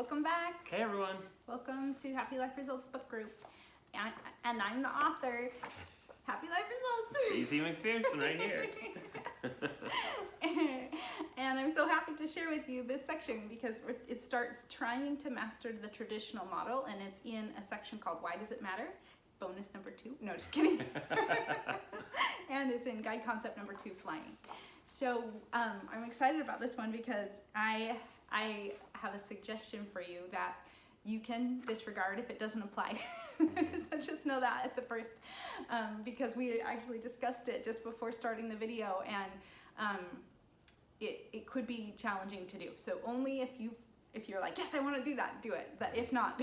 welcome back. Hey everyone. Welcome to Happy Life Results book group. And I'm the author. Happy Life Results. Stacey McPherson right here. And I'm so happy to share with you this section because it starts trying to master the traditional model, and it's in a section called Why Does It Matter? Bonus number 2. No, just kidding. And it's in guide concept number 2, flying. So I'm excited about this one because I have a suggestion for you that you can disregard if it doesn't apply. So just know that at the first, because we actually discussed it just before starting the video, and it could be challenging to do. So only if you're like, yes, I want to do that, do it. But if not,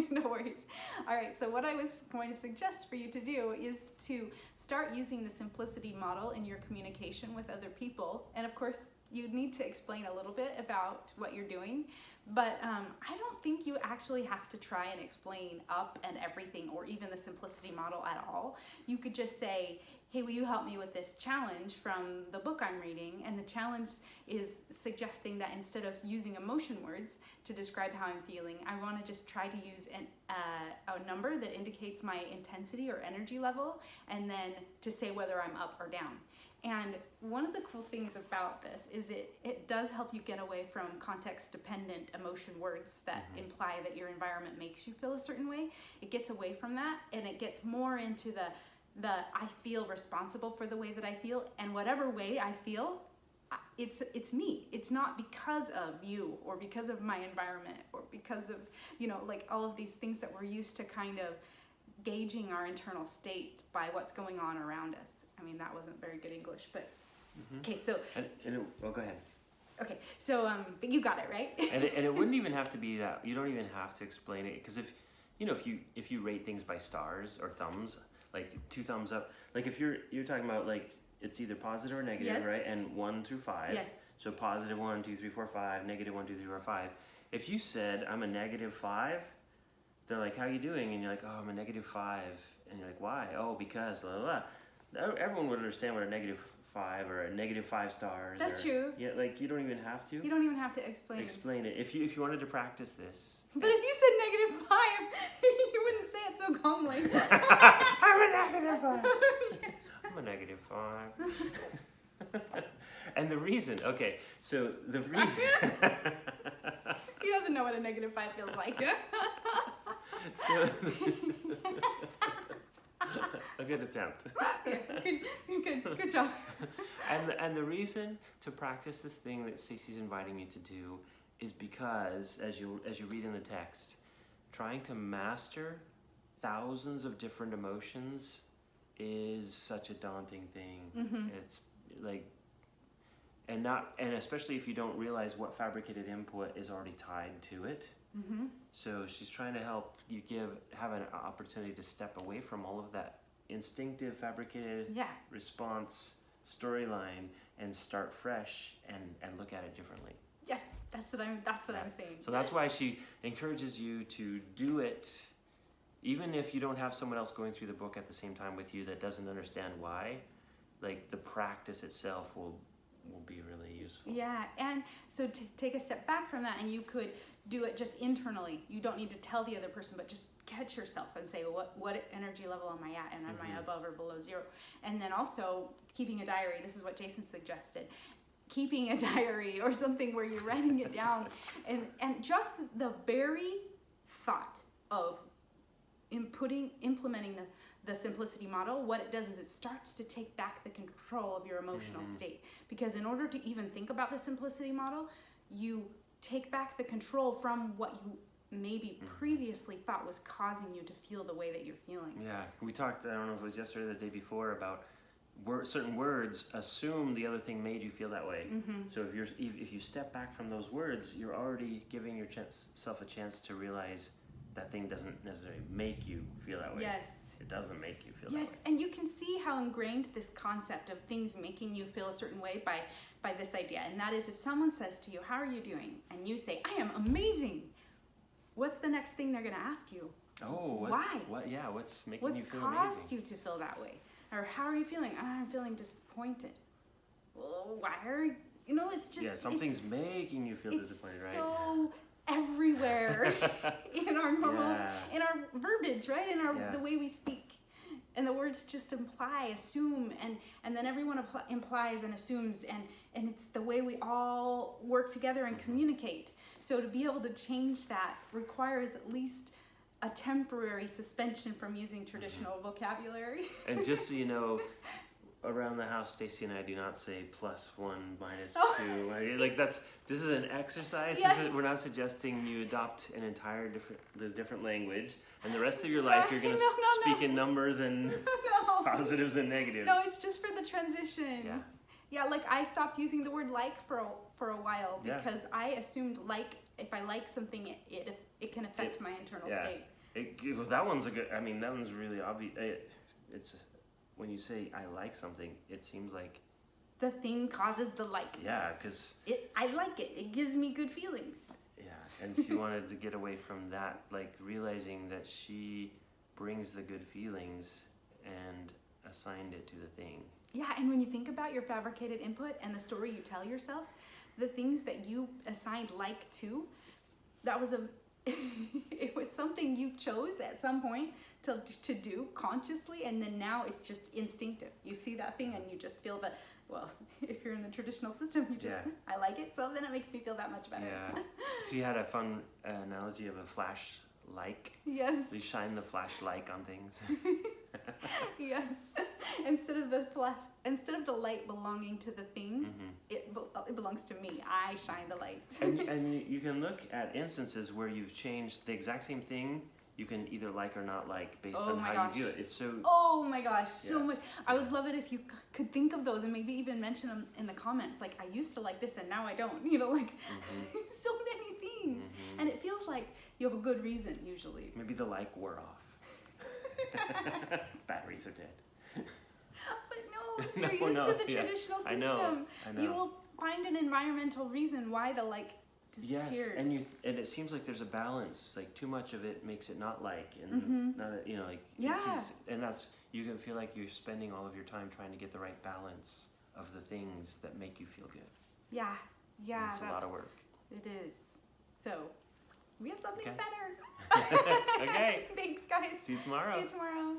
no worries. All right, so what I was going to suggest for you to do is to start using the simplicity model in your communication with other people. And of course, you need to explain a little bit about what you're doing. But I don't think you actually have to try and explain up and everything, or even the simplicity model at all. You could just say, hey, will you help me with this challenge from the book I'm reading? And the challenge is suggesting that instead of using emotion words to describe how I'm feeling, I want to just try to use a number that indicates my intensity or energy level, and then to say whether I'm up or down. And one of the cool things about this is it does help you get away from context-dependent emotion words that imply that your environment makes you feel a certain way. It gets away from that, and it gets more into the I feel responsible for the way that I feel, and whatever way I feel, it's me. It's not because of you or because of my environment or because of, like all of these things that we're used to kind of gauging our internal state by what's going on around us. I mean, that wasn't very good English, but okay, so. Well, go ahead. Okay, so but you got it, right? and it wouldn't even have to be that. You don't even have to explain it, because if you rate things by stars or thumbs, like 2 thumbs up, like if you're talking about, like, it's either positive or negative, Yeah. right? And 1 through 5. Yes. So positive 1, 2, 3, 4, 5. Negative 1, 2, 3, 4, 5. If you said I'm a -5, they're like, how are you doing? And you're like, oh, I'm a -5. And you're like, why? Oh, because blah, blah, blah. Everyone would understand what a -5 or a -5 stars. That's true. Yeah, like you don't even have to. You don't even have to explain it. If you wanted to practice this. But if you said -5, you wouldn't say it so calmly. I'm a -5. I'm a -5. And the reason, okay, so the reason. He doesn't know what a -5 feels like. A good attempt. Yeah, good job. And the reason to practice this thing that Stacey's inviting me to do is because, as you read in the text, trying to master thousands of different emotions is such a daunting thing. It's like, and especially if you don't realize what fabricated input is already tied to it. So she's trying to help you have an opportunity to step away from all of that instinctive fabricated response storyline and start fresh and look at it differently. Yes, that's what I'm saying. So that's why she encourages you to do it, even if you don't have someone else going through the book at the same time with you that doesn't understand why. Like, the practice itself will be really useful. Yeah, and so to take a step back from that, and you could do it just internally. You don't need to tell the other person, but just catch yourself and say, what energy level am I at, and am I above or below 0? And then also keeping a diary. This is what Jason suggested. Keeping a diary or something where you're writing it down, and just the very thought of implementing the simplicity model, what it does is it starts to take back the control of your emotional state. Because in order to even think about the simplicity model, you take back the control from what you maybe previously thought was causing you to feel the way that you're feeling. Yeah, we talked, I don't know if it was yesterday or the day before, about certain words assume the other thing made you feel that way. So if you step back from those words, you're already giving yourself a chance to realize that thing doesn't necessarily make you feel that way. Yes. It doesn't make you feel that way. Yes, and you can see how ingrained this concept of things making you feel a certain way by this idea. And that is, if someone says to you, how are you doing? And you say, I am amazing. What's the next thing they're going to ask you? Oh, why? What's making you feel amazing? What's caused you to feel that way? Or how are you feeling? I'm feeling disappointed. Well, why are you, it's just... Yeah, something's making you feel disappointed, right? So everywhere in our normal, Yeah. in our verbiage, right? In our Yeah. the way we speak. And the words just imply, assume, and then everyone implies and assumes, and it's the way we all work together and communicate. So to be able to change that requires at least a temporary suspension from using traditional vocabulary. And just so you know, around the house, Stacy and I do not say +1, -2. Like this is an exercise. Yes. We're not suggesting you adopt an entire different language, and the rest of your life you're going to No, speak in numbers and No. positives and negatives. No, it's just for the transition. Yeah. Yeah, like I stopped using the word like for a while Yeah. because I assumed like if I like something, it can affect my internal yeah. state. Well, that one's a good. I mean, that one's really obvious. It's when you say I like something, it seems like The thing causes the like. yeah, because I like it. It gives me good feelings. yeah, and she wanted to get away from that, like realizing that she brings the good feelings and assigned it to the thing. Yeah, and when you think about your fabricated input and the story you tell yourself, the things that you assigned like to, that was it was something you chose at some point to do consciously, and then now it's just instinctive. You see that thing and you just feel that, well, if you're in the traditional system, you just, I like it, so then it makes me feel that much better. Yeah. So you had a fun analogy of a flash like. Yes. You shine the flash like on things. Yes. Instead of the light belonging to the thing, it belongs to me. I shine the light. and you can look at instances where you've changed the exact same thing. You can either like or not like based on how you view it. It's so. Oh my gosh, so much. I would love it if you could think of those and maybe even mention them in the comments. Like, I used to like this and now I don't. You know, like so many things. And it feels like you have a good reason usually. Maybe the like wore off. Batteries are dead. But no, you're used to the traditional system. I know. You will find an environmental reason why the like disappeared. Yes, and it seems like there's a balance. Like too much of it makes it not like, and not like and that's you can feel like you're spending all of your time trying to get the right balance of the things that make you feel good. Yeah, and it's a lot of work. It is. So we have something better. Okay. Thanks, guys. See you tomorrow. See you tomorrow.